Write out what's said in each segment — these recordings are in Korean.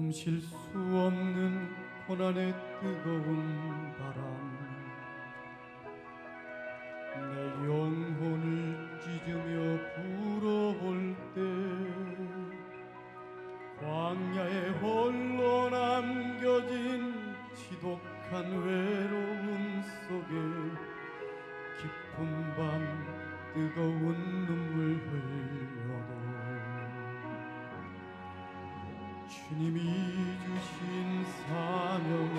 숨 쉴 수 없는 고난의 뜨거운 바람, 내 영혼을 찢으며 불어올 때 광야에 홀로 남겨진 지독한 외로움 속에 깊은 밤 뜨거운 눈물 흘려도 주님이 주신 사명이라면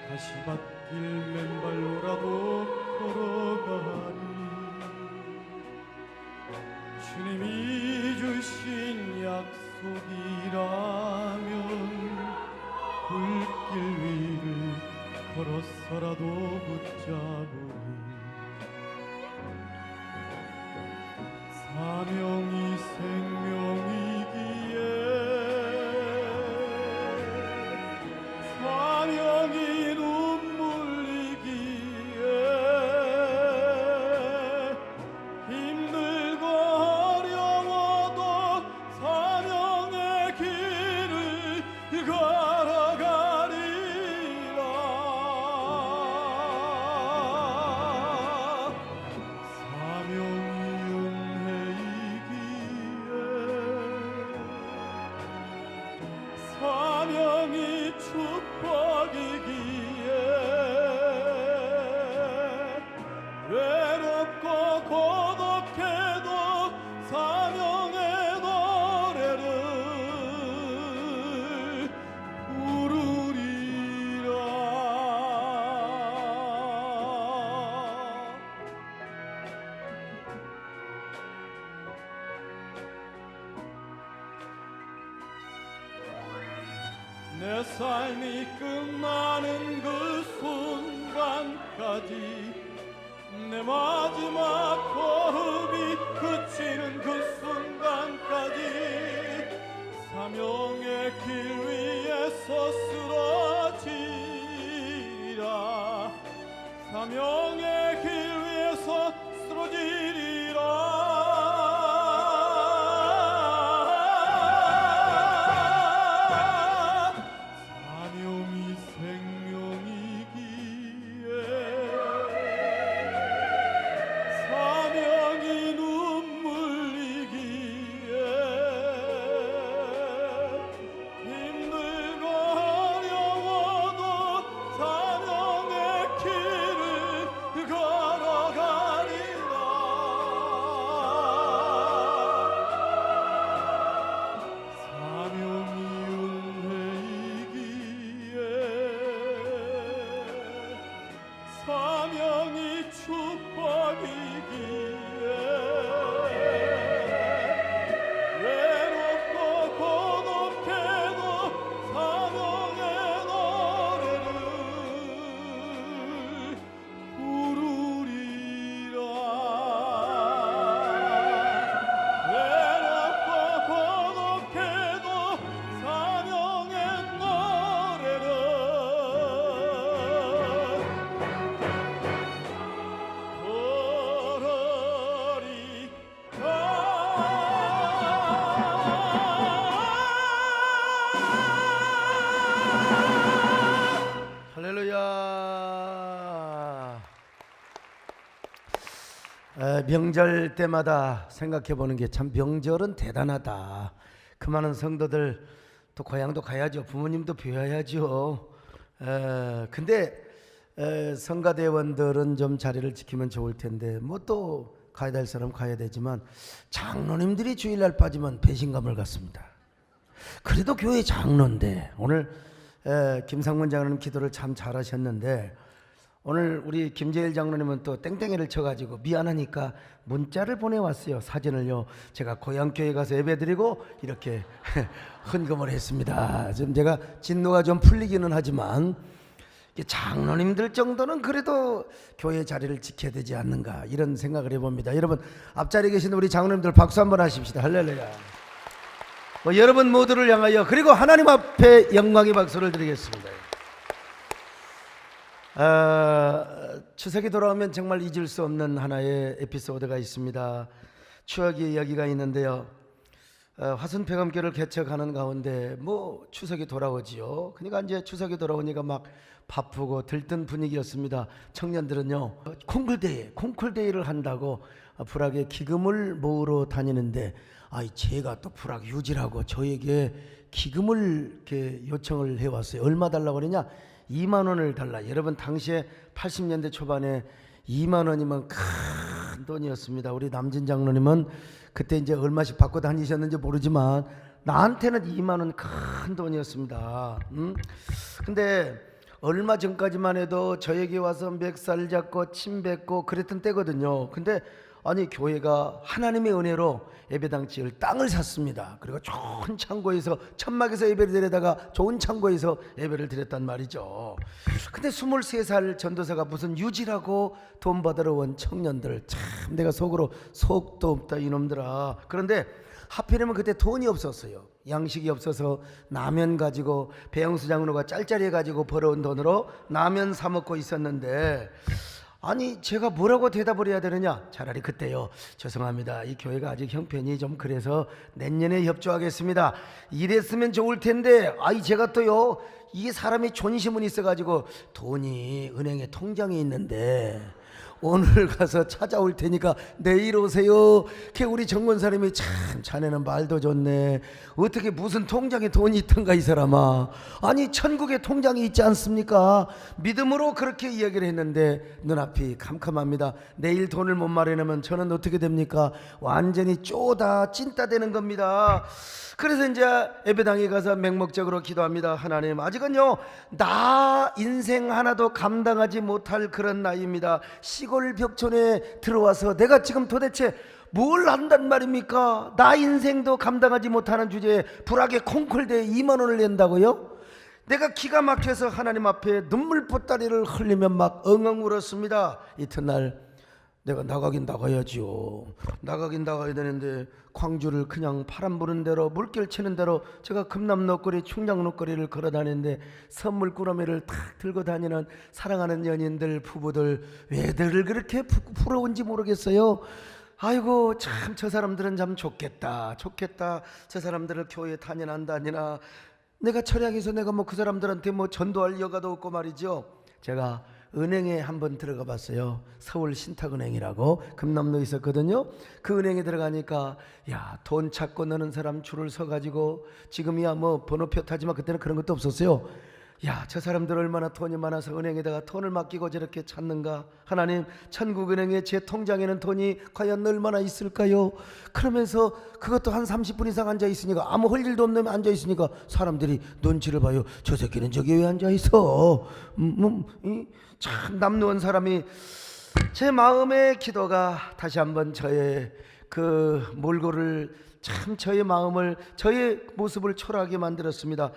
가시밭길 맨발로라도 걸어가리. 주님이 주신 약속이라면 불길 위를 걸어서라도 붙잡으리. 사명이 생명이기에 사명이 눈물이기에 힘들고 어려워도 사명의 길을 걸어가리라. 사명이 축복이기에 외롭고 고독해도 사명의 노래를 부르리라. 내 삶이 끝나는 그 순간까지, 내 마지막 호흡이 그치는 그 순간까지 사명의 길 위에서 쓰러지리라. 사명의 길 위에서 쓰러지리라. 사명이 축복이기에 외롭고 고독해도 사명의 노래를 부르리라. 외롭고 고독해도 사명의 노래를 할렐루야. 명절 때마다 생각해 보는 게 참 명절은 대단하다. 그 많은 성도들 또 고향도 가야죠. 부모님도 뵈야죠. 근데 성가대원들은 좀 자리를 지키면 좋을 텐데 뭐 또 가야 될 사람 가야 되지만 장로님들이 주일날 빠지면 배신감을 갖습니다. 그래도 교회 장로인데 오늘 김상문 장로님 기도를 참 잘하셨는데 오늘 우리 김재일 장로님은 또 땡땡이를 쳐가지고 미안하니까 문자를 보내왔어요. 사진을요. 제가 고향교회 가서 예배드리고 이렇게 헌금을 했습니다. 지금 제가 진노가 좀 풀리기는 하지만 장로님들 정도는 그래도 교회 자리를 지켜야 되지 않는가 이런 생각을 해봅니다. 여러분 앞자리에 계신 우리 장로님들 박수 한번 하십시다. 할렐루야. 여러분 모두를 향하여 그리고 하나님 앞에 영광의 박수를 드리겠습니다. 추석이 돌아오면 정말 잊을 수 없는 하나의 에피소드가 있습니다. 추억의 이야기가 있는데요. 화순폐검교를 개척하는 가운데 뭐 추석이 돌아오지요. 그러니까 이제 추석이 돌아오니까 막 바쁘고 들뜬 분위기였습니다. 청년들은요 콩쿨데이를 한다고 불악에 기금을 모으러 다니는데 제가 또 불악 유지라고 저에게 기금을 이렇게 요청을 해왔어요. 얼마 달라고 그러냐? 2만 원을 달라. 여러분 당시에 80년대 초반에 2만 원이면 큰 돈이었습니다. 우리 남진 장로님은 그때 이제 얼마씩 받고 다니셨는지 모르지만 나한테는 2만 원 큰 돈이었습니다. 근데 얼마 전까지만 해도 저에게 와서 멱살 잡고 침 뱉고 그랬던 때거든요. 근데 아니 교회가 하나님의 은혜로 예배당 지을 땅을 샀습니다. 그리고 좋은 창고에서 천막에서 예배를 드리다가 좋은 창고에서 예배를 드렸단 말이죠. 근데 23살 전도사가 무슨 유지라고 돈 받으러 온 청년들, 참 내가 속으로 속도 없다 이놈들아. 그런데 하필이면 그때 돈이 없었어요. 양식이 없어서 라면 가지고 배영수 장로가 짤짤이 해가지고 벌어온 돈으로 라면 사 먹고 있었는데, 아니 제가 뭐라고 대답을 해야 되느냐? 차라리 그때요, 죄송합니다, 이 교회가 아직 형편이 좀 그래서 내년에 협조하겠습니다, 이랬으면 좋을 텐데, 제가 또요 이게 사람이 존심은 있어가지고 돈이 은행에 통장에 있는데 오늘 가서 찾아올 테니까 내일 오세요. 우리 정권사람이 참 자네는 말도 좋네. 어떻게 무슨 통장에 돈이 있던가 이 사람아. 아니 천국에 통장이 있지 않습니까? 믿음으로 그렇게 이야기를 했는데 눈앞이 캄캄합니다. 내일 돈을 못 마련하면 저는 어떻게 됩니까? 완전히 쪼다 찐따 되는 겁니다. 그래서 이제 예배당에 가서 맹목적으로 기도합니다. 하나님, 아직은요 나 인생 하나도 감당하지 못할 그런 나이입니다. 시골 벽촌에 들어와서 내가 지금 도대체 뭘 한단 말입니까? 나 인생도 감당하지 못하는 주제에 불악의 콩쿨대에 2만 원을 낸다고요? 내가 기가 막혀서 하나님 앞에 눈물 보따리를 흘리며 막 엉엉 울었습니다. 이튿날 내가 나가긴 나가야지요. 나가긴 나가야 되는데 광주를 그냥 바람 부는 대로 물길 치는 대로 제가 금남로거리 충장로거리를 걸어 다니는데 선물 꾸러미를 탁 들고 다니는 사랑하는 연인들 부부들 왜들 그렇게 부러운지 모르겠어요. 아이고 참 저 사람들은 참 좋겠다. 저 사람들을 교회 다니나 안 다니나. 내가 철양에서 내가 뭐 그 사람들한테 뭐 전도할 여가도 없고 말이죠. 제가 은행에 한번 들어가 봤어요. 서울 신탁은행이라고 금남로에 있었거든요. 그 은행에 들어가니까 돈 찾고 넣는 사람 줄을 서가지고, 지금이야 뭐 번호표 타지만 그때는 그런 것도 없었어요. 저 사람들 얼마나 돈이 많아서 은행에다가 돈을 맡기고 저렇게 찾는가. 하나님, 천국은행에 제 통장에는 돈이 과연 얼마나 있을까요? 그러면서 그것도 한 30분 이상 앉아있으니까, 아무 할 일도 없는 앉아있으니까 사람들이 눈치를 봐요. 저 새끼는 저기 왜 앉아있어? 참 남루한 사람이. 제 마음의 기도가 다시 한번 저의 그 몰골을, 참 저의 마음을, 저의 모습을 초라하게 만들었습니다.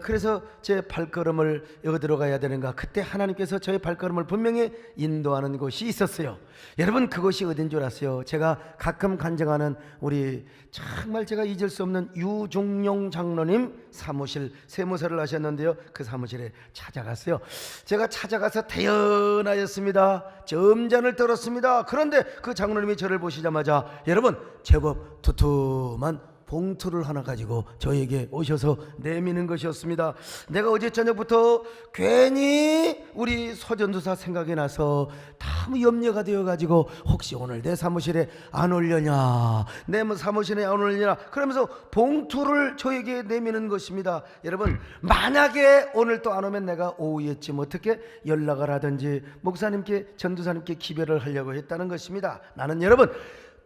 그래서 제 발걸음을 어디로 가야 되는가. 그때 하나님께서 저의 발걸음을 분명히 인도하는 곳이 있었어요. 여러분, 그곳이 어딘 줄 아세요? 제가 가끔 간증하는 우리 정말 제가 잊을 수 없는 유종용 장로님 사무실, 세무사를 하셨는데요, 그 사무실에 찾아갔어요. 제가 찾아가서 대연하였습니다. 점잔을 떨었습니다. 그런데 그 장로님이 저를 보시자마자 여러분 제법 두툼한 봉투를 하나 가지고 저에게 오셔서 내미는 것이었습니다. 내가 어제 저녁부터 괜히 우리 서전도사 생각이 나서 너무 염려가 되어가지고, 혹시 오늘 내 사무실에 안 올려냐, 내 사무실에 안 올려냐, 그러면서 봉투를 저에게 내미는 것입니다. 여러분, 만약에 오늘 또 안 오면 내가 오후에쯤 어떻게 연락을 하든지 목사님께, 전도사님께 기별을 하려고 했다는 것입니다. 나는 여러분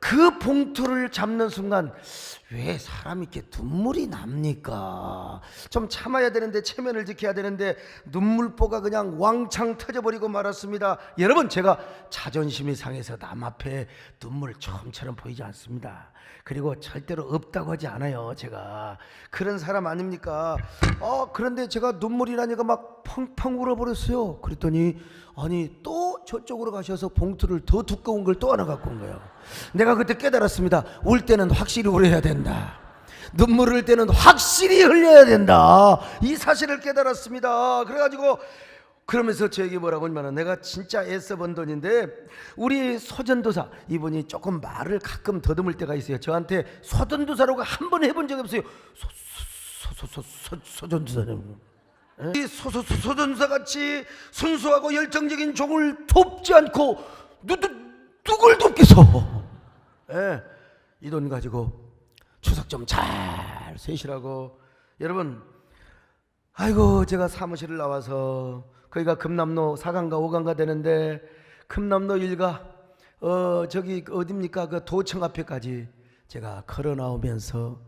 그 봉투를 잡는 순간 왜 사람이 이렇게 눈물이 납니까? 좀 참아야 되는데, 체면을 지켜야 되는데 눈물보가 그냥 왕창 터져버리고 말았습니다. 여러분, 제가 자존심이 상해서 남 앞에 눈물 처음처럼 보이지 않습니다. 그리고 절대로 없다고 하지 않아요. 제가 그런 사람 아닙니까? 그런데 제가 눈물이 나니까 막 펑펑 울어버렸어요. 그랬더니 또 저쪽으로 가셔서 봉투를 더 두꺼운 걸 또 하나 갖고 온 거예요. 내가 그때 깨달았습니다. 울 때는 확실히 울어야 된다. 눈물 흘릴 때는 확실히 흘려야 된다. 이 사실을 깨달았습니다. 그래가지고 그러면서 저에게 뭐라고 하냐면, 내가 진짜 애써 번 돈인데 우리 소전도사 이분이 조금 말을 가끔 더듬을 때가 있어요. 저한테 소전도사라고 한 번 해본 적이 없어요. 소전도사는 이 소전도사 같이 순수하고 열정적인 종을 돕지 않고 누굴 돕겠어? 예, 이 돈 가지고 추석 좀 잘 세시라고. 여러분, 아이고, 제가 사무실을 나와서 거기가 금남로 4강가 5강가 되는데 금남로 1가 저기 어딥니까? 그 도청 앞에까지 제가 걸어 나오면서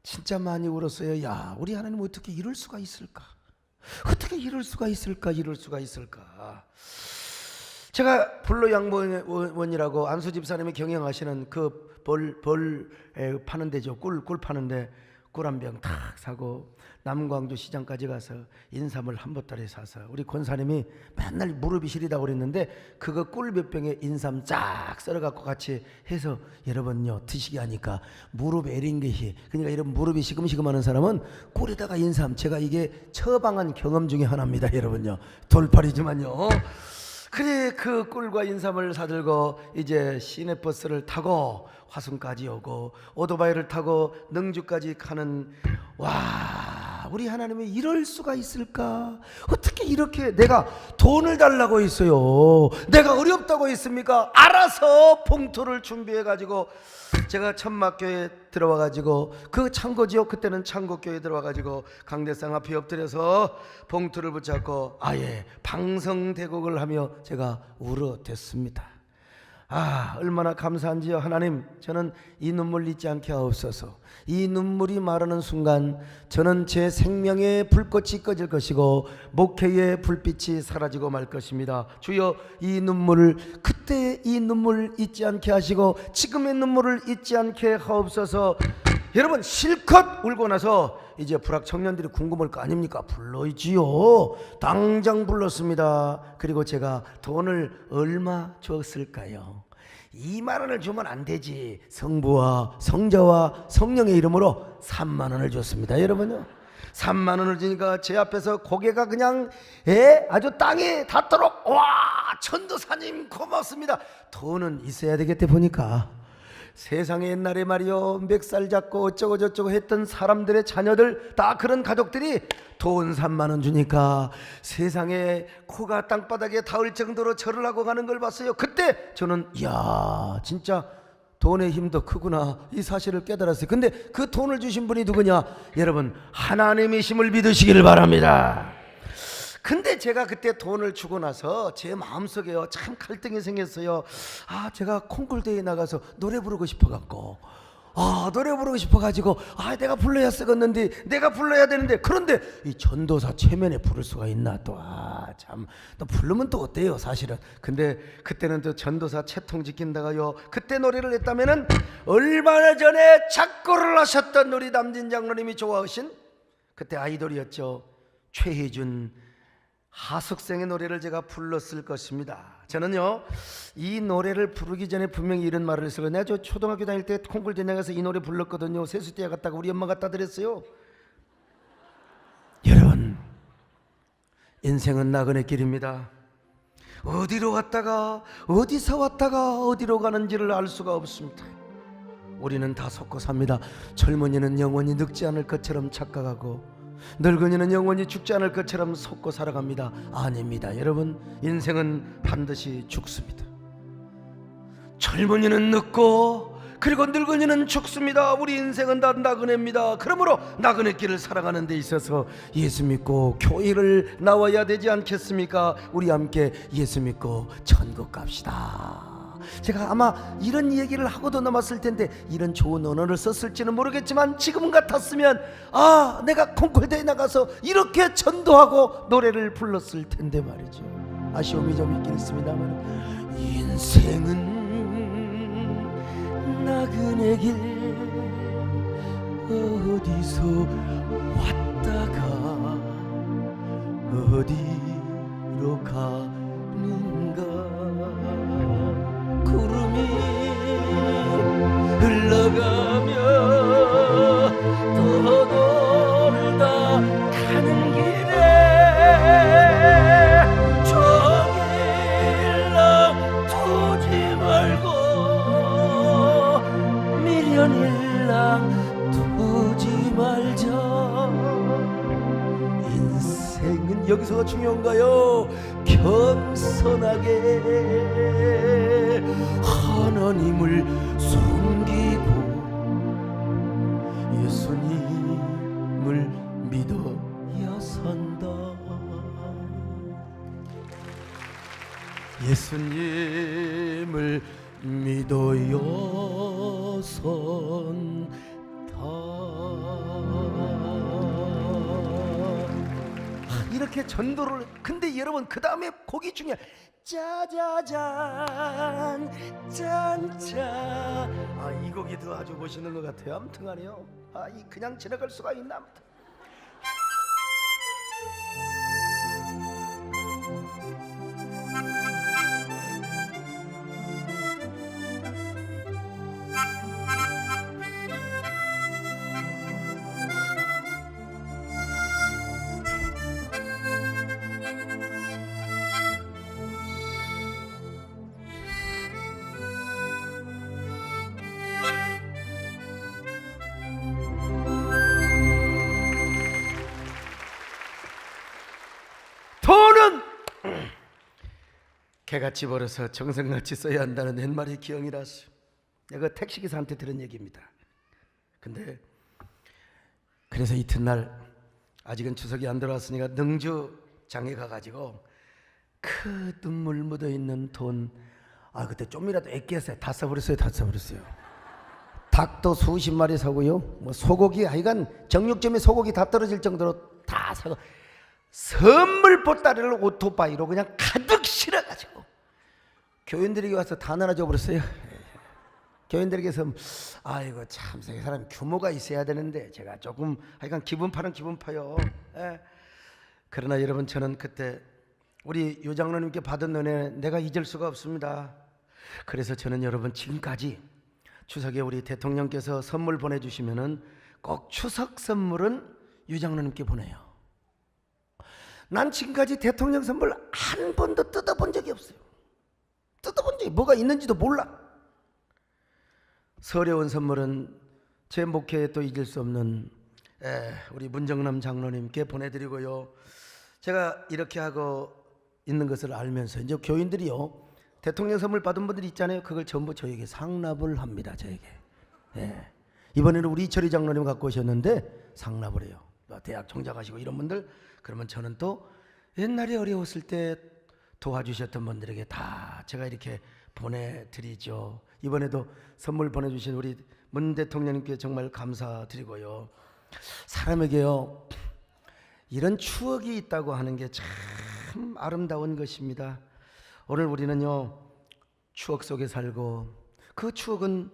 진짜 많이 울었어요. 야, 우리 하나님 어떻게 이럴 수가 있을까? 어떻게 이럴 수가 있을까? 이럴 수가 있을까? 제가 불로양원이라고 안수 집사님이 경영하시는 그 벌 파는 데죠. 꿀 파는데 꿀 한 병 탁 사고 남광주 시장까지 가서 인삼을 한 보따리 사서 우리 권사님이 맨날 무릎이 시리다고 그랬는데 그거 꿀 몇 병에 인삼 쫙 썰어갖고 같이 해서 여러분요 드시게 하니까 무릎 애린 것이, 그러니까 이런 무릎이 시금시금하는 사람은 꿀에다가 인삼, 제가 이게 처방한 경험 중에 하나입니다. 여러분요, 돌팔이지만요. 그래, 그 꿀과 인삼을 사들고 이제 시내버스를 타고 화순까지 오고 오토바이를 타고 능주까지 가는, 와, 우리 하나님이 이럴 수가 있을까? 어떻게 이렇게 내가 돈을 달라고 했어요? 내가 어렵다고 했습니까? 알아서 봉투를 준비해 가지고 제가 천막교에 들어와 가지고, 그 창고지요, 그때는 창고교에 들어와 가지고 강대상 앞에 엎드려서 봉투를 붙잡고 아예 방성대곡을 하며 제가 울어댔습니다. 아, 얼마나 감사한지요. 하나님, 저는 이 눈물 잊지 않게 하옵소서. 이 눈물이 마르는 순간 저는 제 생명의 불꽃이 꺼질 것이고 목회의 불빛이 사라지고 말 것입니다. 주여, 이 눈물을, 그때 이 눈물 잊지 않게 하시고 지금의 눈물을 잊지 않게 하옵소서. 여러분, 실컷 울고 나서 이제 불학 청년들이 궁금할 거 아닙니까? 불러이지요. 당장 불렀습니다. 그리고 제가 돈을 얼마 줬을까요? 2만 원을 주면 안 되지. 성부와 성자와 성령의 이름으로 3만 원을 줬습니다. 여러분요, 3만 원을 주니까 제 앞에서 고개가 그냥 아주 땅에 닿도록, 와, 전도사님 고맙습니다. 돈은 있어야 되겠대. 보니까 세상에 옛날에 말이요, 멱살 잡고 어쩌고 저쩌고 했던 사람들의 자녀들, 다 그런 가족들이 돈 3만 원 주니까 세상에 코가 땅바닥에 닿을 정도로 절을 하고 가는 걸 봤어요. 그때 저는 이야, 진짜 돈의 힘도 크구나, 이 사실을 깨달았어요. 근데 그 돈을 주신 분이 누구냐? 여러분, 하나님의 힘을 믿으시기를 바랍니다. 근데 제가 그때 돈을 주고 나서 제 마음속에요, 참 갈등이 생겼어요. 아, 제가 콩쿨대회에 나가서 노래 부르고 싶어갖고, 노래 부르고 싶어가지고, 내가 불러야 쓰겠는데, 내가 불러야 되는데, 그런데 이 전도사 체면에 부를 수가 있나 또, 참, 또 부르면 또 어때요, 사실은. 근데 그때는 또 전도사 채통 지킨다가요, 그때 노래를 했다면은 얼마나 전에 작고를 하셨던 우리 남진 장로님이 좋아하신 그때 아이돌이었죠, 최희준 하숙생의 노래를 제가 불렀을 것입니다. 저는요, 이 노래를 부르기 전에 분명히 이런 말을 했어요. 내가 저 초등학교 다닐 때 콩쿨대회 나가서 이 노래 불렀거든요. 세수대에 갔다가 우리 엄마 갖다 드렸어요. 여러분, 인생은 나그네 길입니다. 어디로 왔다가 어디서 왔다가 어디로 가는지를 알 수가 없습니다. 우리는 다 속고 삽니다. 젊은이는 영원히 늙지 않을 것처럼 착각하고 늙은이는 영원히 죽지 않을 것처럼 속고 살아갑니다. 아닙니다. 여러분, 인생은 반드시 죽습니다. 젊은이는 늙고 그리고 늙은이는 죽습니다. 우리 인생은 다 나그네입니다. 그러므로 나그네 길을 살아가는 데 있어서 예수 믿고 교회를 나와야 되지 않겠습니까? 우리 함께 예수 믿고 천국 갑시다. 제가 아마 이런 얘기를 하고도 남았을 텐데 이런 좋은 언어를 썼을지는 모르겠지만 지금 같았으면 내가 콩쿨대에 나가서 이렇게 전도하고 노래를 불렀을 텐데 말이죠. 아쉬움이 좀 있긴 있습니다만, 인생은 나그네 길, 어디서 왔다가 어디로 가는가. 구름이 흘러가며 떠돌다 가는 길에 일랑 두지 말자. 인생은 여기서가 중요한가요? 겸손하게 하나님을 섬기고 예수님을 믿어야 산다. 예수님을 믿어야 산다. 이렇게 전도를. 근데 여러분 그 다음에 곡이 중요해. 짜자잔 짠짜. 이 곡이 더 아주 멋있는 것 같아요. 아무튼간에요. 이 그냥 지나갈 수가 있나. 아무튼. 돈은 개같이 벌어서 정성같이 써야 한다는 옛말의 기억이라서 내가 택시기사한테 들은 얘기입니다. 근데 그래서 이튿날 아직은 추석이 안 들어왔으니까 능주장에 가가지고 그 눈물 묻어있는 돈, 그때 좀이라도 아꼈어요. 다 써버렸어요. 닭도 수십 마리 사고요, 뭐 소고기, 하여간 정육점에 소고기 다 떨어질 정도로 다 사고 선물 보따리를 오토바이로 그냥 가득 실어가지고 교인들에게 와서 다 나눠줘 버렸어요. 교인들에게서 아이고 참 이 사람 규모가 있어야 되는데 제가 조금 하여간 기분파는 기분파요. 그러나 여러분 저는 그때 우리 요장로님께 받은 은혜 내가 잊을 수가 없습니다. 그래서 저는 여러분 지금까지 추석에 우리 대통령께서 선물 보내주시면은 꼭 추석 선물은 요장로님께 보내요. 난 지금까지 대통령 선물 한 번도 뜯어본 적이 없어요. 뜯어본 적이 뭐가 있는지도 몰라. 서려운 선물은 제 목회에 또 잊을 수 없는 우리 문정남 장로님께 보내드리고요. 제가 이렇게 하고 있는 것을 알면서 이제 교인들이요, 대통령 선물 받은 분들이 있잖아요. 그걸 전부 저에게 상납을 합니다. 저에게. 이번에는 우리 이철희 장로님 갖고 오셨는데 상납을 해요. 대학 정작하시고 이런 분들, 그러면 저는 또 옛날에 어려웠을 때 도와주셨던 분들에게 다 제가 이렇게 보내드리죠. 이번에도 선물 보내주신 우리 문 대통령님께 정말 감사드리고요. 사람에게요 이런 추억이 있다고 하는 게 참 아름다운 것입니다. 오늘 우리는요 추억 속에 살고 그 추억은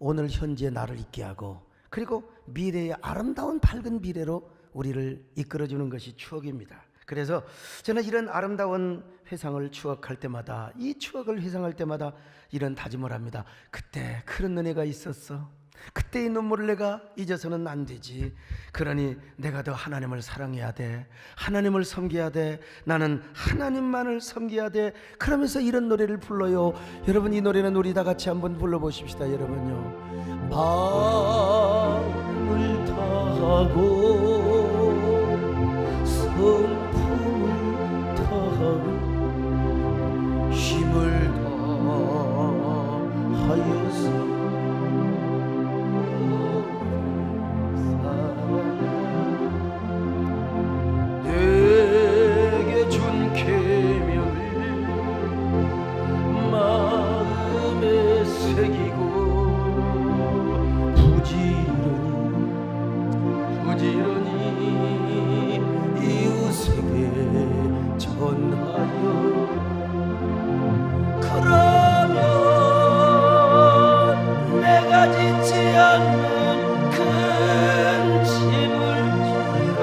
오늘 현재 나를 있게 하고 그리고 미래의 아름다운 밝은 미래로 우리를 이끌어주는 것이 추억입니다. 그래서 저는 이런 아름다운 회상을 추억할 때마다, 이 추억을 회상할 때마다 이런 다짐을 합니다. 그때 그런 은혜가 있었어. 그때의 눈물을 내가 잊어서는 안 되지. 그러니 내가 더 하나님을 사랑해야 돼. 하나님을 섬겨야 돼. 나는 하나님만을 섬겨야 돼. 그러면서 이런 노래를 불러요. 여러분 이 노래는 우리 다 같이 한번 불러보십시다. 여러분요, 마음을 다하고 성품을 다하고 힘을 다하여서 내게 준 계명을 마음에 새기고 부지런히 이웃에게 전하여 그러면 내가 짓지 않는 큰 집을 지어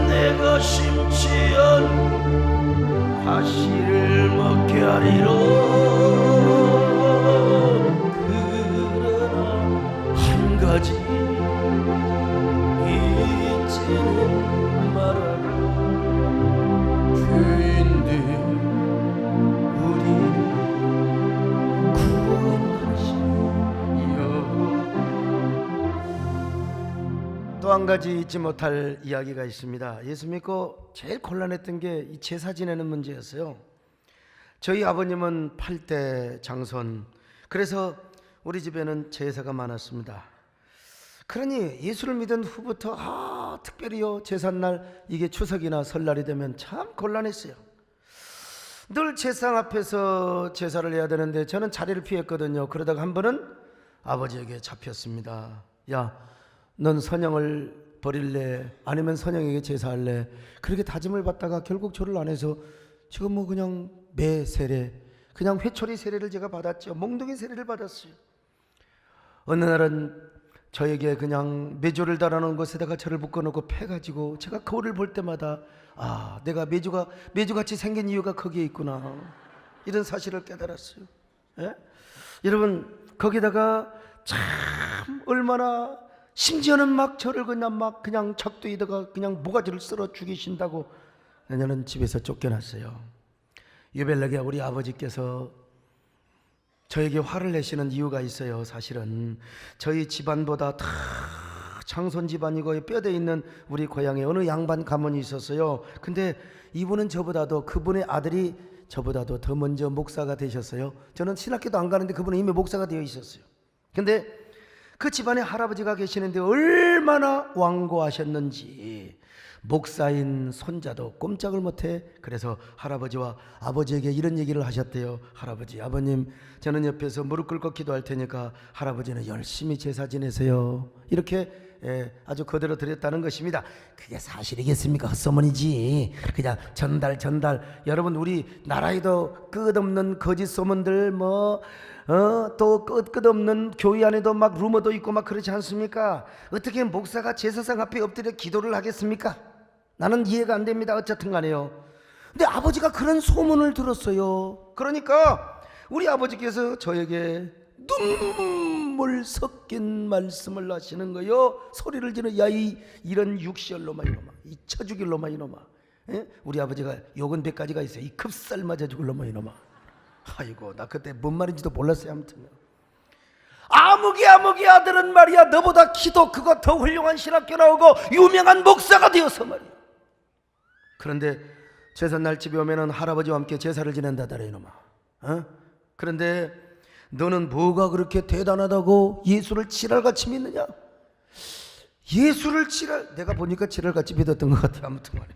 내가 심지 않은 과실을 먹게 하리로. 그러나 한 가지 잊지는 말아라. 교인들 우리를 구원하신 또 한 가지 잊지 못할 이야기가 있습니다. 예수 믿고 제일 곤란했던 게 이 제사 지내는 문제였어요. 저희 아버님은 8대 장손, 그래서 우리 집에는 제사가 많았습니다. 그러니 예수를 믿은 후부터 특별히요 제삿날, 이게 추석이나 설날이 되면 참 곤란했어요. 늘 제상 앞에서 제사를 해야 되는데 저는 자리를 피했거든요. 그러다가 한 번은 아버지에게 잡혔습니다. 야, 넌 선영을 버릴래? 아니면 선영에게 제사할래? 그렇게 다짐을 받다가 결국 저를 안 해서 지금 뭐 그냥 매 세례, 그냥 회초리 세례를 제가 받았죠. 몽둥이 세례를 받았어요. 어느 날은 저에게 그냥 메조를 달아놓은 곳에다가 저를 묶어놓고 패가지고 제가 거울을 볼 때마다 내가 메조같이 생긴 이유가 거기에 있구나, 이런 사실을 깨달았어요. 예? 여러분, 거기다가 참 얼마나, 심지어는 막 저를 그냥 작두에다가 그냥 모가지를 썰어 죽이신다고 내년은 집에서 쫓겨났어요. 유벨락에 우리 아버지께서 저에게 화를 내시는 이유가 있어요. 사실은 저희 집안보다 다 장손 집안이고 뼈대 있는 우리 고향에 어느 양반 가문이 있었어요. 근데 이분은 그분의 아들이 저보다도 더 먼저 목사가 되셨어요. 저는 신학교도 안 가는데 그분은 이미 목사가 되어 있었어요. 근데 그 집안에 할아버지가 계시는데 얼마나 완고하셨는지 목사인 손자도 꼼짝을 못해. 그래서 할아버지와 아버지에게 이런 얘기를 하셨대요. 할아버지, 아버님, 저는 옆에서 무릎 꿇고 기도할 테니까 할아버지는 열심히 제사 지내세요. 이렇게 아주 그대로 드렸다는 것입니다. 그게 사실이겠습니까? 헛소문이지. 그냥 전달. 여러분, 우리 나라에도 끝없는 거짓 소문들, 또 끝없는 교회 안에도 막 루머도 있고 막 그렇지 않습니까? 어떻게 목사가 제사상 앞에 엎드려 기도를 하겠습니까? 나는 이해가 안 됩니다. 어쨌든 간에요. 근데 아버지가 그런 소문을 들었어요. 그러니까 우리 아버지께서 저에게 눈물 섞인 말씀을 하시는 거요. 소리를 지르, 이런 육시얼로마 이놈아, 이 쳐죽일 놈아 이놈아. 우리 아버지가 욕은 100가지가 있어요. 이 급살 맞아 죽을 놈아 이놈아. 아이고, 나 그때 뭔 말인지도 몰랐어요. 아무튼 아무기 아들은 말이야, 너보다 기도 그거 더 훌륭한 신학교 나오고 유명한 목사가 되어서 말이야. 그런데 제삿날 집에 오면은 할아버지와 함께 제사를 지낸다더라 이놈아. 그런데 너는 뭐가 그렇게 대단하다고 예수를 지랄같이 믿느냐? 예수를 내가 보니까 지랄같이 믿었던 것 같아. 아무튼 말이야.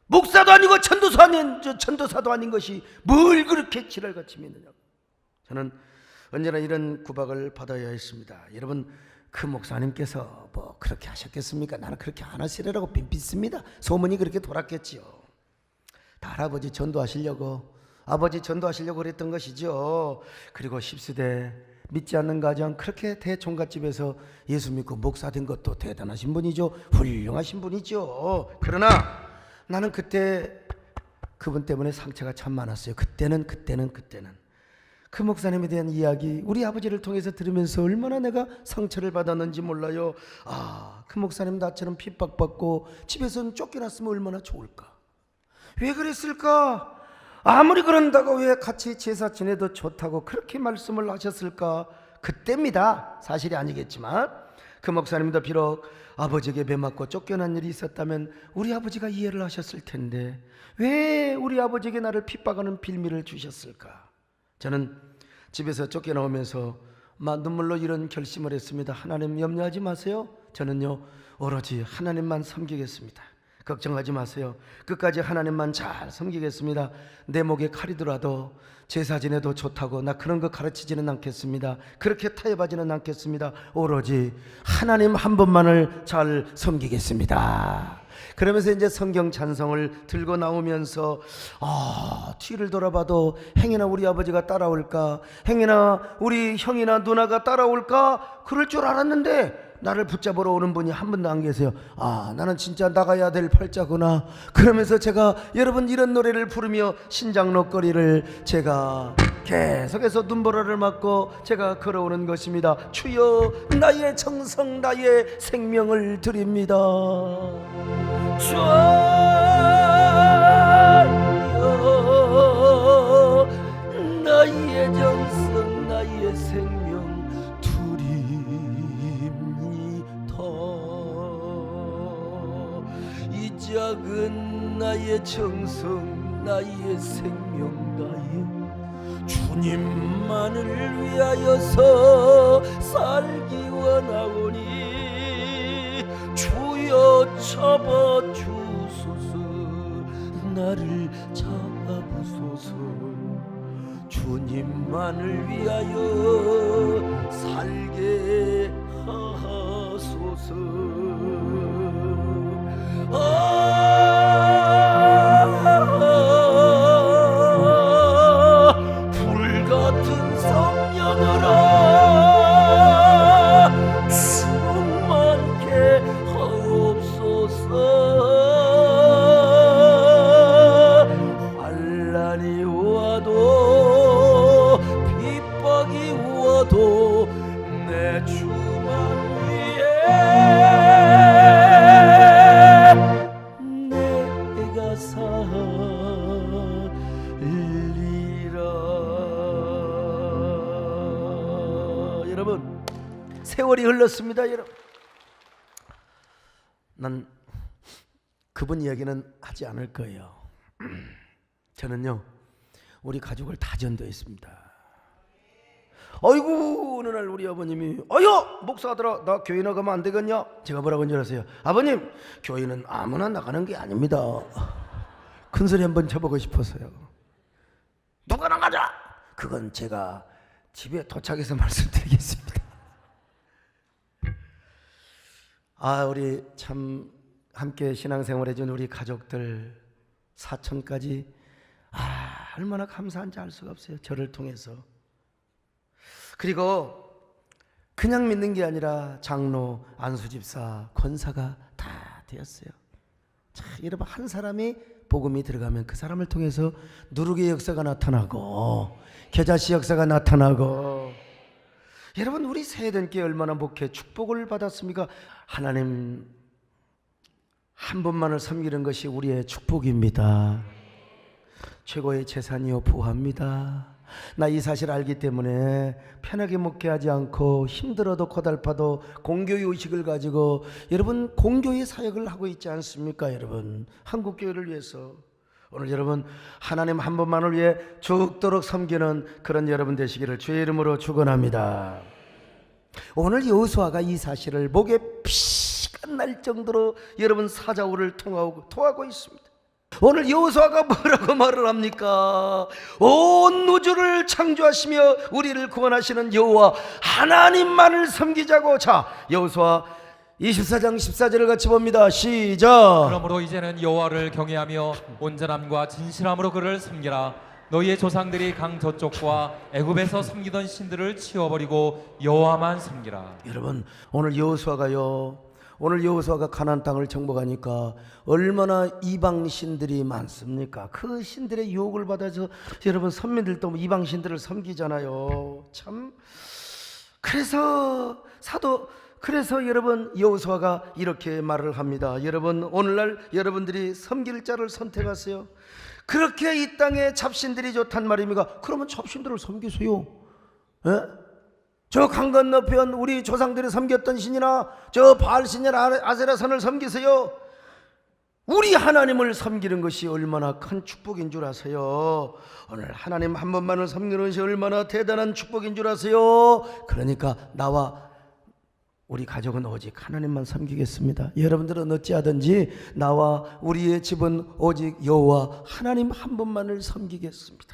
목사도 아니고 천도사도 아닌 것이 뭘 그렇게 지랄같이 믿느냐고. 저는 언제나 이런 구박을 받아야 했습니다. 여러분, 그 목사님께서 뭐 그렇게 하셨겠습니까? 나는 그렇게 안 하시려고 빈빛습니다. 소문이 그렇게 돌았겠지요. 다 할아버지 전도하시려고, 아버지 전도하시려고 그랬던 것이죠. 그리고 10세대 믿지 않는 가정, 그렇게 대총각집에서 예수 믿고 목사 된 것도 대단하신 분이죠. 훌륭하신 분이죠. 그러나 나는 그때 그분 때문에 상처가 참 많았어요. 그때는 그 목사님에 대한 이야기, 우리 아버지를 통해서 들으면서 얼마나 내가 상처를 받았는지 몰라요. 그 목사님 나처럼 핍박받고 집에서는 쫓겨났으면 얼마나 좋을까. 왜 그랬을까? 아무리 그런다고 왜 같이 제사 지내도 좋다고 그렇게 말씀을 하셨을까? 그때입니다. 사실이 아니겠지만 그 목사님도 비록 아버지에게 배맞고 쫓겨난 일이 있었다면 우리 아버지가 이해를 하셨을 텐데 왜 우리 아버지에게 나를 핍박하는 빌미를 주셨을까? 저는 집에서 쫓겨나오면서 눈물로 이런 결심을 했습니다. 하나님 염려하지 마세요. 저는요 오로지 하나님만 섬기겠습니다. 걱정하지 마세요. 끝까지 하나님만 잘 섬기겠습니다. 내 목에 칼이 들어도 제사 지내도 좋다고 나 그런 거 가르치지는 않겠습니다. 그렇게 타협하지는 않겠습니다. 오로지 하나님 한 분만을 잘 섬기겠습니다. 그러면서 이제 성경 찬송을 들고 나오면서 뒤를 돌아봐도 행여나 우리 아버지가 따라올까, 행여나 우리 형이나 누나가 따라올까 그럴 줄 알았는데 나를 붙잡으러 오는 분이 한 분도 안 계세요. 나는 진짜 나가야 될 팔자구나. 그러면서 제가 여러분 이런 노래를 부르며 신장로거리를 제가 계속해서 눈보라를 맞고 제가 걸어오는 것입니다. 주여 나의 정성 나의 생명을 드립니다. 주여 나의 정성 나의 생명 드립니다. 작은 나의 정성, 나의 생명, 나의 주님만을 위하여서 살기 원하오니 주여 잡아주소서, 나를 잡으소서. 주님만을 위하여 살게 하소서. 불같은 성령으로 충만케 하옵소서. 환난이 와도 핍박이 와도 내 주만 위해 내가 살리라. 여러분, 세월이 흘렀습니다. 여러분, 난 그분 이야기는 하지 않을 거예요. 저는요, 우리 가족을 다 전도했습니다. 아이고, 어느 날 우리 아버님이 아유 목사 아들아, 나 교회 나가면 안 되겠냐? 제가 뭐라고 한 줄 아세요? 아버님, 교회는 아무나 나가는 게 아닙니다. 큰 소리 한번 쳐보고 싶어서요. 누가 나가자? 그건 제가 집에 도착해서 말씀드리겠습니다. 아, 우리 참 함께 신앙생활 해준 우리 가족들 사촌까지 얼마나 감사한지 알 수가 없어요. 저를 통해서. 그리고 그냥 믿는 게 아니라 장로, 안수집사, 권사가 다 되었어요. 자, 여러분, 한 사람이 복음이 들어가면 그 사람을 통해서 누르기의 역사가 나타나고 겨자씨 역사가 나타나고. 여러분, 우리 세대께 얼마나 복해 축복을 받았습니까? 하나님 한 분만을 섬기는 것이 우리의 축복입니다. 최고의 재산이요 부합니다. 나 이 사실을 알기 때문에 편하게 먹게 하지 않고 힘들어도 고달파도 공교의 의식을 가지고 여러분 공교의 사역을 하고 있지 않습니까? 여러분, 한국교회를 위해서 오늘 여러분 하나님 한 분만을 위해 죽도록 섬기는 그런 여러분 되시기를 주의 이름으로 축원합니다. 오늘 여호수아가 이 사실을 목에 피가 날 정도로 여러분 사자우를 통하고 있습니다. 오늘 여호수아가 뭐라고 말을 합니까? 온 우주를 창조하시며 우리를 구원하시는 여호와 하나님만을 섬기자고. 자, 여호수아 24장 14절을 같이 봅니다. 시작. 그러므로 이제는 여호와를 경외하며 온전함과 진실함으로 그를 섬기라. 너희의 조상들이 강 저쪽과 애굽에서 섬기던 신들을 치워버리고 여호와만 섬기라. 여러분, 오늘 여호수아가 가나안 땅을 정복하니까 얼마나 이방 신들이 많습니까? 그 신들의 유혹을 받아서 여러분 선민들도 이방 신들을 섬기잖아요. 참. 그래서 여러분 여호수아가 이렇게 말을 합니다. 여러분, 오늘날 여러분들이 섬길 자를 선택하세요. 그렇게 이 땅에 잡신들이 좋단 말입니까? 그러면 잡신들을 섬기세요. 예? 저 강 건너편 우리 조상들이 섬겼던 신이나 저 바알신이나 아세라선을 섬기세요. 우리 하나님을 섬기는 것이 얼마나 큰 축복인 줄 아세요? 오늘 하나님 한 분만을 섬기는 것이 얼마나 대단한 축복인 줄 아세요? 그러니까 나와 우리 가족은 오직 하나님만 섬기겠습니다. 여러분들은 어찌하든지 나와 우리의 집은 오직 여호와 하나님 한 분만을 섬기겠습니다.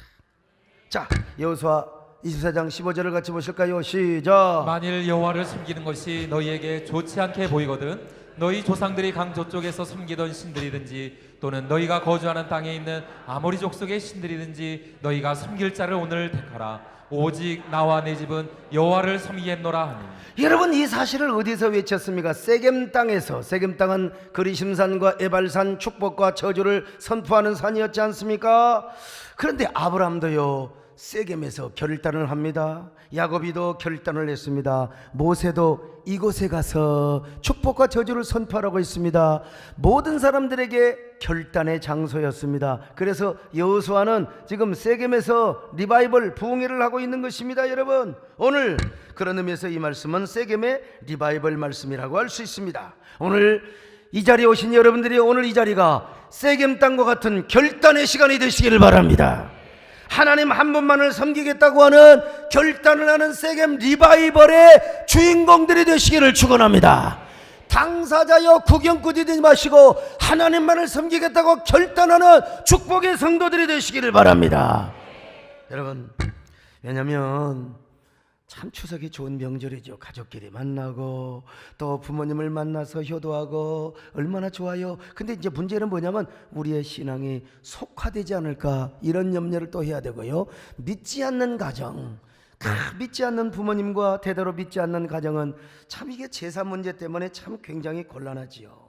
자, 여호수아 24장 15절을 같이 보실까요? 시작. 만일 여호와를 섬기는 것이 너희에게 좋지 않게 보이거든 너희 조상들이 강 저쪽에서 섬기던 신들이든지 또는 너희가 거주하는 땅에 있는 아모리 족속의 신들이든지 너희가 섬길 자를 오늘 택하라. 오직 나와 내 집은 여호와를 섬기겠노라 하니. 여러분, 이 사실을 어디서 외쳤습니까? 세겜 땅에서. 세겜 땅은 그리심산과 에발산, 축복과 저주를 선포하는 산이었지 않습니까? 그런데 아브라함도요 세겜에서 결단을 합니다. 야곱이도 결단을 했습니다. 모세도 이곳에 가서 축복과 저주를 선포하라고 했습니다. 모든 사람들에게 결단의 장소였습니다. 그래서 여호수아는 지금 세겜에서 리바이벌 부흥회를 하고 있는 것입니다. 여러분, 오늘 그런 의미에서 이 말씀은 세겜의 리바이벌 말씀이라고 할 수 있습니다. 오늘 이 자리에 오신 여러분들이 오늘 이 자리가 세겜 땅과 같은 결단의 시간이 되시기를 바랍니다. 하나님 한 분만을 섬기겠다고 하는 결단을 하는 세겜 리바이벌의 주인공들이 되시기를 축원합니다. 당사자여 구경꾼이 되지 마시고 하나님만을 섬기겠다고 결단하는 축복의 성도들이 되시기를 바랍니다. 여러분, 왜냐하면 참 추석이 좋은 명절이죠. 가족끼리 만나고 또 부모님을 만나서 효도하고 얼마나 좋아요. 근데 이제 문제는 뭐냐면 우리의 신앙이 속화되지 않을까, 이런 염려를 또 해야 되고요. 믿지 않는 가정, 믿지 않는 부모님과 대대로 믿지 않는 가정은 참 이게 제사 문제 때문에 참 굉장히 곤란하지요.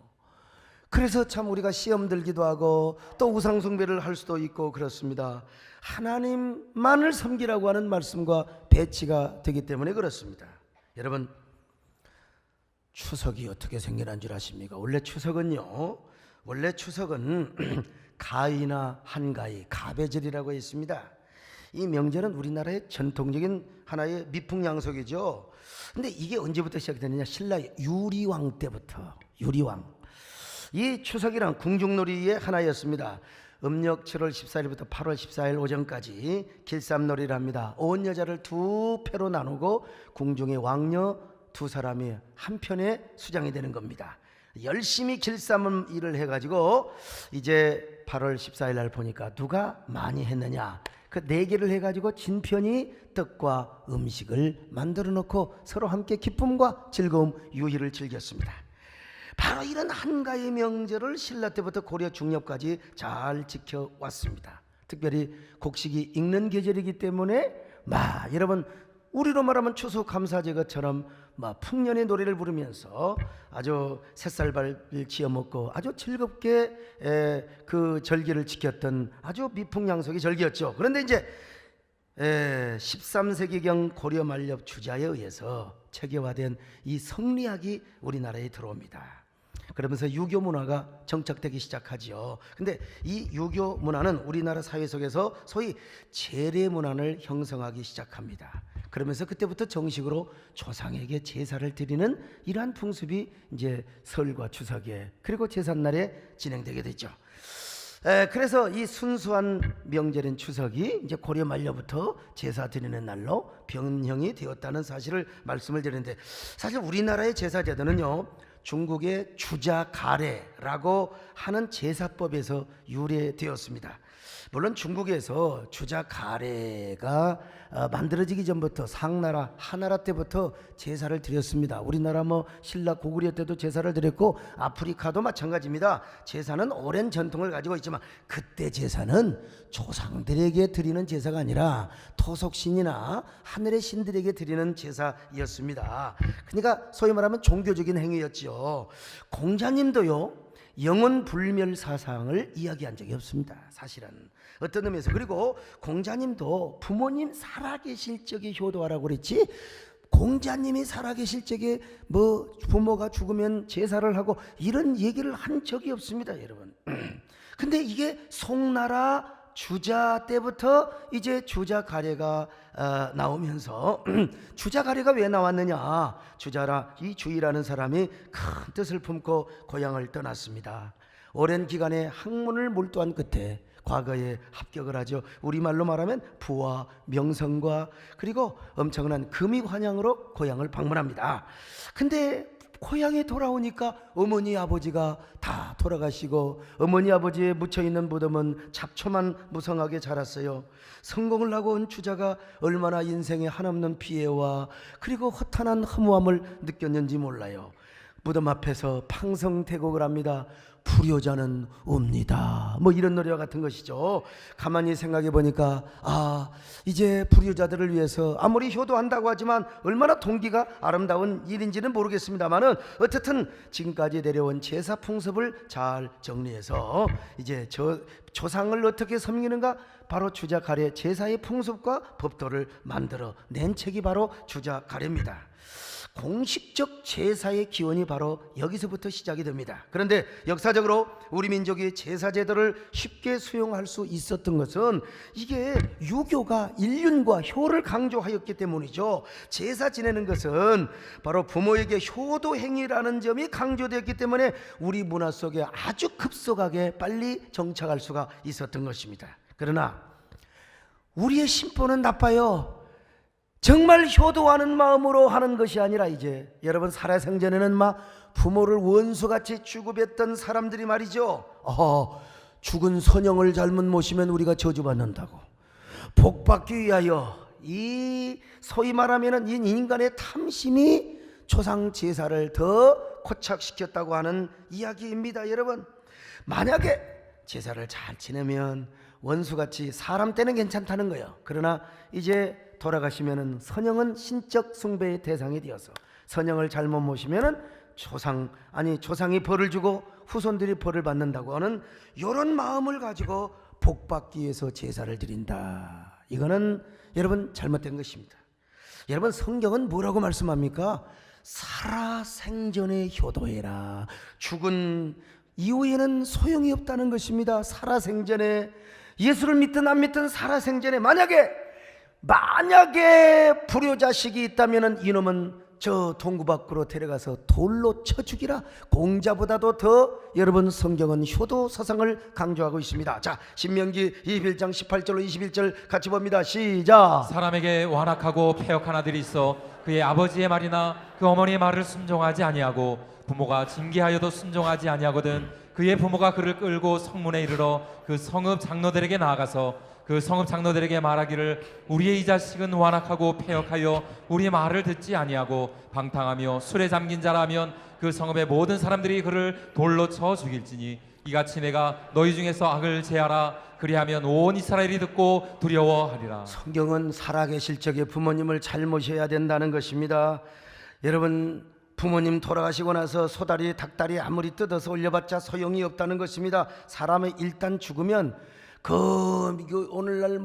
그래서 참 우리가 시험 들기도 하고 또 우상 숭배를 할 수도 있고 그렇습니다. 하나님만을 섬기라고 하는 말씀과 배치가 되기 때문에 그렇습니다. 여러분, 추석이 어떻게 생겨난 줄 아십니까? 원래 추석은 가이나 한가위, 가배절이라고 있습니다. 이 명절은 우리나라의 전통적인 하나의 미풍양속이죠. 근데 이게 언제부터 시작되느냐? 신라 유리왕 때부터. 유리왕, 이 추석이란 궁중놀이의 하나였습니다. 음력 7월 14일부터 8월 14일 오전까지 길쌈놀이를 합니다. 온 여자를 두 패로 나누고 궁중의 왕녀 두 사람이 한 편에 수장이 되는 겁니다. 열심히 길쌈을 일을 해가지고 이제 8월 14일 날 보니까 누가 많이 했느냐, 그 4개를 해가지고 진 편이 떡과 음식을 만들어 놓고 서로 함께 기쁨과 즐거움, 유희를 즐겼습니다. 바로 이런 한가위 명절을 신라 때부터 고려 중엽까지 잘 지켜왔습니다. 특별히 곡식이 익는 계절이기 때문에 여러분, 우리로 말하면 추수감사제것처럼 풍년의 노래를 부르면서 아주 새쌀밥을 지어먹고 아주 즐겁게 그 절기를 지켰던 아주 미풍양속의 절기였죠. 그런데 이제 13세기경 고려 만렵 주자에 의해서 체계화된 이 성리학이 우리나라에 들어옵니다. 그러면서 유교 문화가 정착되기 시작하지요. 근데 이 유교 문화는 우리나라 사회 속에서 소위 제례 문화를 형성하기 시작합니다. 그러면서 그때부터 정식으로 조상에게 제사를 드리는 이러한 풍습이 이제 설과 추석에 그리고 제삿날에 진행되게 되죠. 그래서 이 순수한 명절인 추석이 이제 고려 말려부터 제사 드리는 날로 변형이 되었다는 사실을 말씀을 드리는데, 사실 우리나라의 제사 제도는요, 중국의 주자가래라고 하는 제사법에서 유래되었습니다. 물론 중국에서 주자가래가 만들어지기 전부터 상나라, 하나라 때부터 제사를 드렸습니다. 우리나라 신라 고구려 때도 제사를 드렸고 아프리카도 마찬가지입니다. 제사는 오랜 전통을 가지고 있지만 그때 제사는 조상들에게 드리는 제사가 아니라 토속신이나 하늘의 신들에게 드리는 제사였습니다. 그러니까 소위 말하면 종교적인 행위였죠. 공자님도요, 영원 불멸 사상을 이야기한 적이 없습니다. 사실은 어떤 의미에서. 그리고 공자님도 부모님 살아계실 적에 효도하라고 그랬지, 공자님이 살아계실 적에 부모가 죽으면 제사를 하고 이런 얘기를 한 적이 없습니다, 여러분. 근데 이게 송나라 주자 때부터 이제 주자가래가 나오면서 주자가래가 왜 나왔느냐, 주자라, 이 주이라는 사람이 큰 뜻을 품고 고향을 떠났습니다. 오랜 기간에 학문을 몰두한 끝에 과거에 합격을 하죠. 우리말로 말하면 부와 명성과 그리고 엄청난 금이 환양으로 고향을 방문합니다. 근데 고향에 돌아오니까 어머니 아버지가 다 돌아가시고 어머니 아버지의 묻혀있는 무덤은 잡초만 무성하게 자랐어요. 성공을 하고 온 주자가 얼마나 인생에 한없는 피해와 그리고 허탄한 허무함을 느꼈는지 몰라요. 무덤 앞에서 팡성대곡을 합니다. 불효자는 옵니다. 이런 노래와 같은 것이죠. 가만히 생각해 보니까 이제 불효자들을 위해서 아무리 효도한다고 하지만 얼마나 동기가 아름다운 일인지는 모르겠습니다만은 어쨌든 지금까지 내려온 제사 풍습을 잘 정리해서 이제 조상을 어떻게 섬기는가, 바로 주자가래 제사의 풍습과 법도를 만들어 낸 책이 바로 주자가래입니다. 공식적 제사의 기원이 바로 여기서부터 시작이 됩니다. 그런데 역사적으로 우리 민족이 제사 제도를 쉽게 수용할 수 있었던 것은 이게 유교가 인륜과 효를 강조하였기 때문이죠. 제사 지내는 것은 바로 부모에게 효도 행위라는 점이 강조되었기 때문에 우리 문화 속에 아주 급속하게 빨리 정착할 수가 있었던 것입니다. 그러나 우리의 심보는 나빠요. 정말 효도하는 마음으로 하는 것이 아니라 이제 여러분 살아생전에는 부모를 원수같이 취급했던 사람들이 말이죠. 죽은 선영을 잘못 모시면 우리가 저주받는다고, 복받기 위하여 이 소위 말하면 이 인간의 탐심이 조상 제사를 더 고착시켰다고 하는 이야기입니다. 여러분, 만약에 제사를 잘 지내면 원수같이 사람 때는 괜찮다는 거예요. 그러나 이제 돌아가시면은 선영은 신적 숭배의 대상이 되어서 선영을 잘못 모시면은 조상이 벌을 주고 후손들이 벌을 받는다고 하는 이런 마음을 가지고 복받기 위해서 제사를 드린다. 이거는 여러분 잘못된 것입니다. 여러분, 성경은 뭐라고 말씀합니까? 살아생전에 효도해라. 죽은 이후에는 소용이 없다는 것입니다. 살아생전에, 예수를 믿든 안 믿든 살아생전에 만약에 불효자식이 있다면 이놈은 저 동구 밖으로 데려가서 돌로 쳐 죽이라. 공자보다도 더 여러분 성경은 효도 서상을 강조하고 있습니다. 자, 신명기 21장 18절로 21절 같이 봅니다. 시작. 사람에게 완악하고 패역한 아들이 있어 그의 아버지의 말이나 그 어머니의 말을 순종하지 아니하고 부모가 징계하여도 순종하지 아니하거든 그의 부모가 그를 끌고 성문에 이르러 그 성읍 장로들에게 나아가서 그 성읍 장로들에게 말하기를 우리의 이 자식은 완악하고 패역하여 우리의 말을 듣지 아니하고 방탕하며 술에 잠긴 자라면 그 성읍의 모든 사람들이 그를 돌로 쳐 죽일지니 이같이 내가 너희 중에서 악을 제하라. 그리하면 온 이스라엘이 듣고 두려워하리라. 성경은 살아계실 적에 부모님을 잘 모셔야 된다는 것입니다. 여러분, 부모님 돌아가시고 나서 소다리 닭다리 아무리 뜯어서 올려봤자 소용이 없다는 것입니다. 사람이 일단 죽으면 오늘날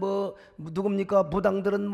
누굽니까? 무당들은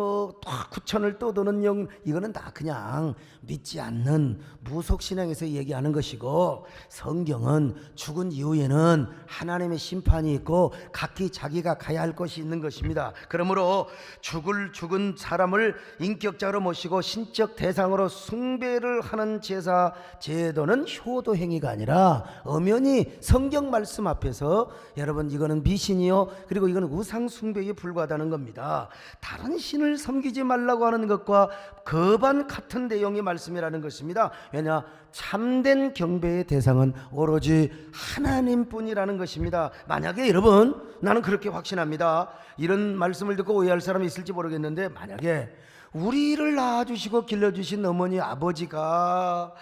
구천을 떠도는 영, 이거는 다 그냥 믿지 않는 무속신앙에서 얘기하는 것이고, 성경은 죽은 이후에는 하나님의 심판이 있고 각기 자기가 가야 할 것이 있는 것입니다. 그러므로 죽은 사람을 인격자로 모시고 신적 대상으로 숭배를 하는 제사 제도는 효도 행위가 아니라 엄연히 성경 말씀 앞에서 여러분 이거는 미신이요, 그리고 이건 우상 숭배에 불과하다는 겁니다. 다른 신을 섬기지 말라고 하는 것과 거반 같은 내용의 말씀이라는 것입니다. 왜냐? 참된 경배의 대상은 오로지 하나님뿐이라는 것입니다. 만약에 여러분, 나는 그렇게 확신합니다. 이런 말씀을 듣고 오해할 사람이 있을지 모르겠는데, 만약에 우리를 낳아주시고 길러주신 어머니 아버지가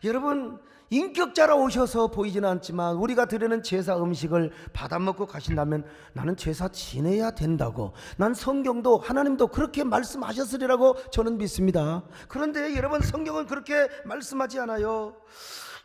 여러분 인격자라 오셔서 보이지는 않지만 우리가 드리는 제사 음식을 받아먹고 가신다면 나는 제사 지내야 된다고, 난 성경도 하나님도 그렇게 말씀하셨으리라고 저는 믿습니다. 그런데 여러분, 성경은 그렇게 말씀하지 않아요.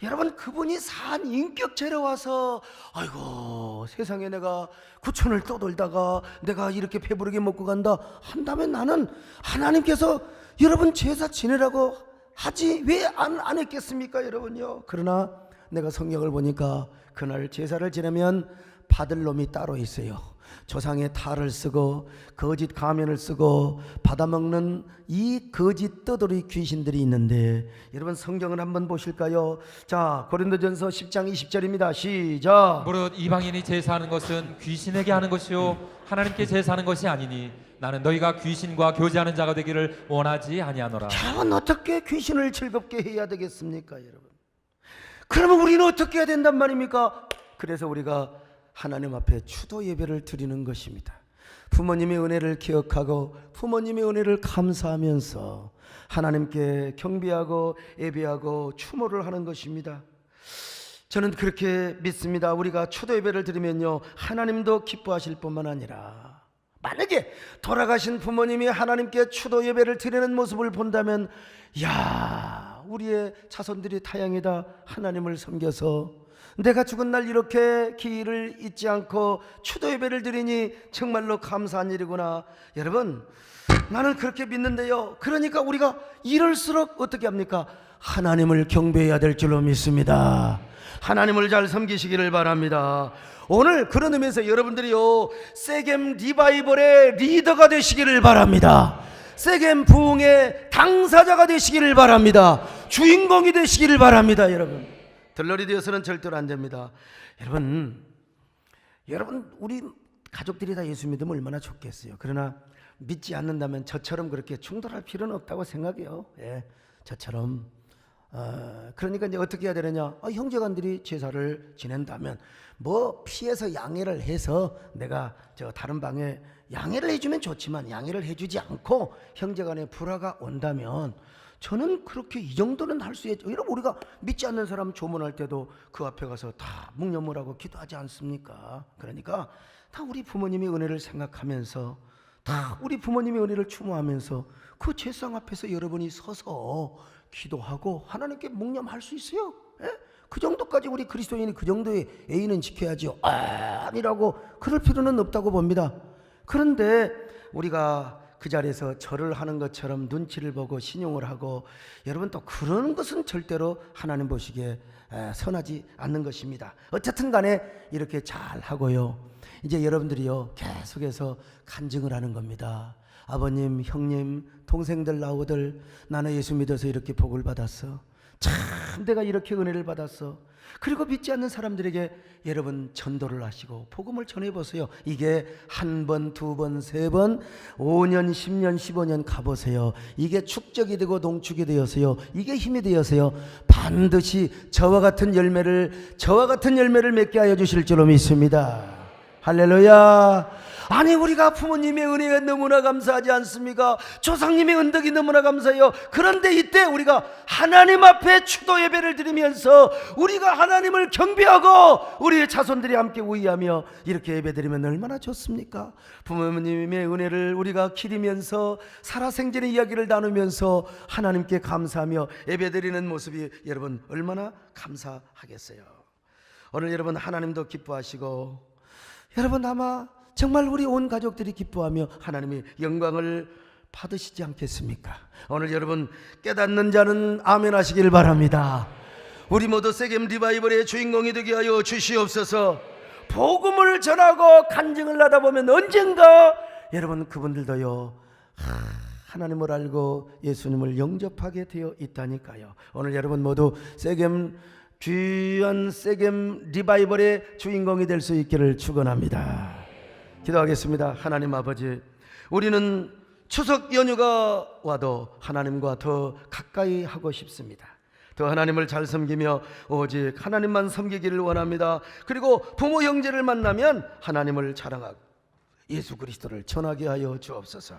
여러분, 그분이 산 인격체로 와서 아이고 세상에 내가 구천을 떠돌다가 내가 이렇게 배부르게 먹고 간다 한다면 나는 하나님께서 여러분 제사 지내라고 하지 왜 안 했겠습니까 여러분요. 그러나 내가 성경을 보니까 그날 제사를 지내면 받을 놈이 따로 있어요. 조상의 탈을 쓰고 거짓 가면을 쓰고 받아먹는 이 거짓 떠돌이 귀신들이 있는데, 여러분 성경을 한번 보실까요? 자, 고린도전서 10장 20절입니다. 시작. 무릇 이방인이 제사하는 것은 귀신에게 하는 것이요 하나님께 제사하는 것이 아니니 나는 너희가 귀신과 교제하는 자가 되기를 원하지 아니하노라. 참, 어떻게 귀신을 즐겁게 해야 되겠습니까 여러분? 그러면 우리는 어떻게 해야 된단 말입니까? 그래서 우리가 하나님 앞에 추도 예배를 드리는 것입니다. 부모님의 은혜를 기억하고 부모님의 은혜를 감사하면서 하나님께 경배하고 예배하고 추모를 하는 것입니다. 저는 그렇게 믿습니다. 우리가 추도 예배를 드리면요, 하나님도 기뻐하실 뿐만 아니라 만약에 돌아가신 부모님이 하나님께 추도 예배를 드리는 모습을 본다면, 야, 우리의 자손들이 다행이다. 하나님을 섬겨서 내가 죽은 날 이렇게 기일을 잊지 않고 추도 예배를 드리니 정말로 감사한 일이구나. 여러분, 나는 그렇게 믿는데요, 그러니까 우리가 이럴수록 어떻게 합니까? 하나님을 경배해야 될 줄로 믿습니다. 하나님을 잘 섬기시기를 바랍니다. 오늘 그런 의미에서 여러분들이요, 세겜 리바이벌의 리더가 되시기를 바랍니다. 세겜 부흥의 당사자가 되시기를 바랍니다. 주인공이 되시기를 바랍니다. 여러분, 들러리 되어서는 절대로 안 됩니다. 여러분 우리 가족들이 다 예수 믿으면 얼마나 좋겠어요. 그러나 믿지 않는다면 저처럼 그렇게 충돌할 필요는 없다고 생각해요. 예, 저처럼. 그러니까 이제 어떻게 해야 되느냐? 형제간들이 제사를 지낸다면 뭐 피해서 양해를 해서 내가 저 다른 방에 양해를 해주면 좋지만 양해를 해주지 않고 형제간에 불화가 온다면 저는 그렇게 이 정도는 할 수 있죠. 여러분, 우리가 믿지 않는 사람 조문할 때도 그 앞에 가서 다 묵념하고 기도하지 않습니까? 그러니까 다 우리 부모님의 은혜를 생각하면서, 다 우리 부모님의 은혜를 추모하면서 그 제상 앞에서 여러분이 서서 기도하고 하나님께 묵념할 수 있어요. 예? 그 정도까지 우리 그리스도인이 그 정도의 예의는 지켜야죠. 아니라고 그럴 필요는 없다고 봅니다. 그런데 우리가 그 자리에서 절을 하는 것처럼 눈치를 보고 신용을 하고, 여러분 또 그런 것은 절대로 하나님 보시기에 선하지 않는 것입니다. 어쨌든 간에 이렇게 잘 하고요, 이제 여러분들이요 계속해서 간증을 하는 겁니다. 아버님, 형님, 동생들, 나오들, 나는 예수 믿어서 이렇게 복을 받았어. 참 내가 이렇게 은혜를 받았어. 그리고 믿지 않는 사람들에게 여러분 전도를 하시고 복음을 전해보세요. 이게 한 번, 두 번, 세 번, 5년, 10년, 15년 가보세요. 이게 축적이 되고 농축이 되어서요, 이게 힘이 되어서요, 반드시 저와 같은 열매를 맺게 하여 주실 줄로 믿습니다. 할렐루야. 아니, 우리가 부모님의 은혜에 너무나 감사하지 않습니까? 조상님의 은덕이 너무나 감사해요. 그런데 이때 우리가 하나님 앞에 추도 예배를 드리면서 우리가 하나님을 경배하고 우리의 자손들이 함께 우의하며 이렇게 예배드리면 얼마나 좋습니까? 부모님의 은혜를 우리가 기리면서 살아생전의 이야기를 나누면서 하나님께 감사하며 예배드리는 모습이 여러분 얼마나 감사하겠어요. 오늘 여러분 하나님도 기뻐하시고, 여러분 아마 정말 우리 온 가족들이 기뻐하며 하나님의 영광을 받으시지 않겠습니까? 오늘 여러분 깨닫는 자는 아멘 하시길 바랍니다. 우리 모두 세겜 리바이벌의 주인공이 되게 하여 주시옵소서. 복음을 전하고 간증을 하다 보면 언젠가 여러분 그분들도요 하나님을 알고 예수님을 영접하게 되어 있다니까요. 오늘 여러분 모두 귀한 세겜 리바이벌의 주인공이 될 수 있기를 축원합니다. 기도하겠습니다. 하나님 아버지, 우리는 추석 연휴가 와도 하나님과 더 가까이 하고 싶습니다. 더 하나님을 잘 섬기며 오직 하나님만 섬기기를 원합니다. 그리고 부모 형제를 만나면 하나님을 자랑하고 예수 그리스도를 전하게 하여 주옵소서.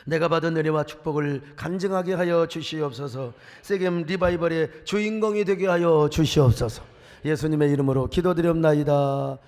내가 받은 은혜와 축복을 간증하게 하여 주시옵소서. 세겜 리바이벌의 주인공이 되게 하여 주시옵소서. 예수님의 이름으로 기도드렸나이다.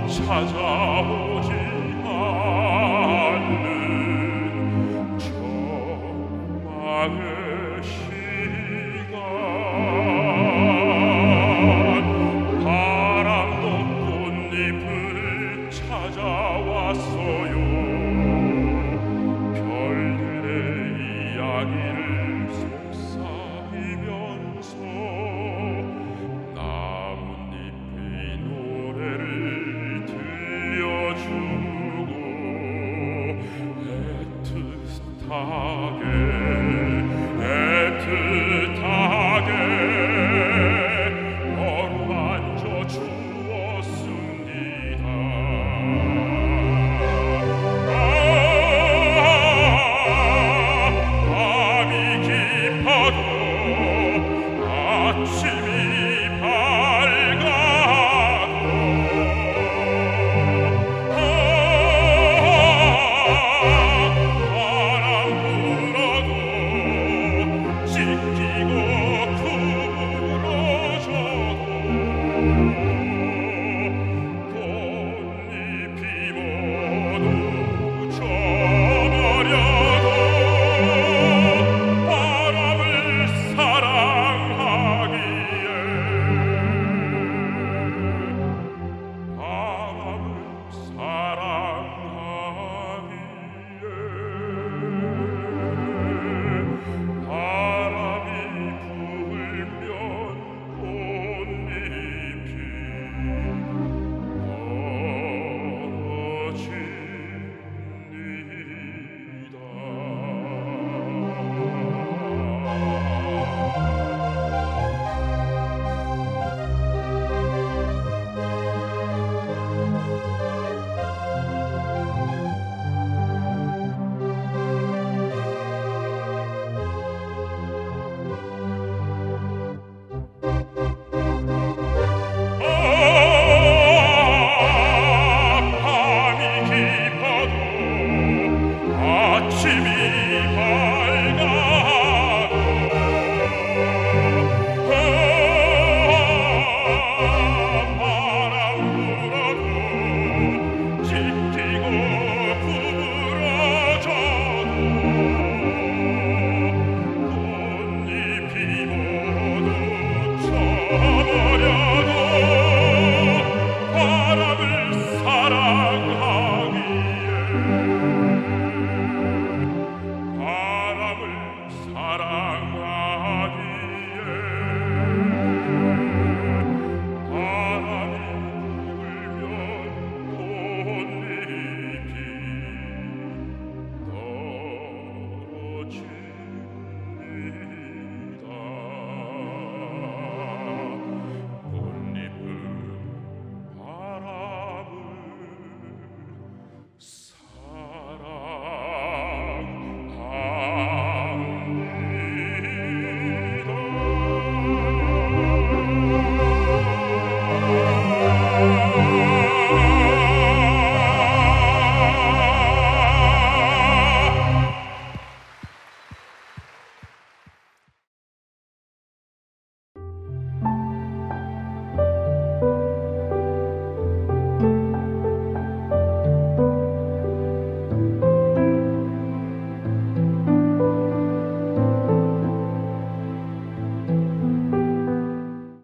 찾아오지 않는 적망의 시간, 바람도 꽃잎을 찾아왔어요. 별들의 이야기를 속삭여 하게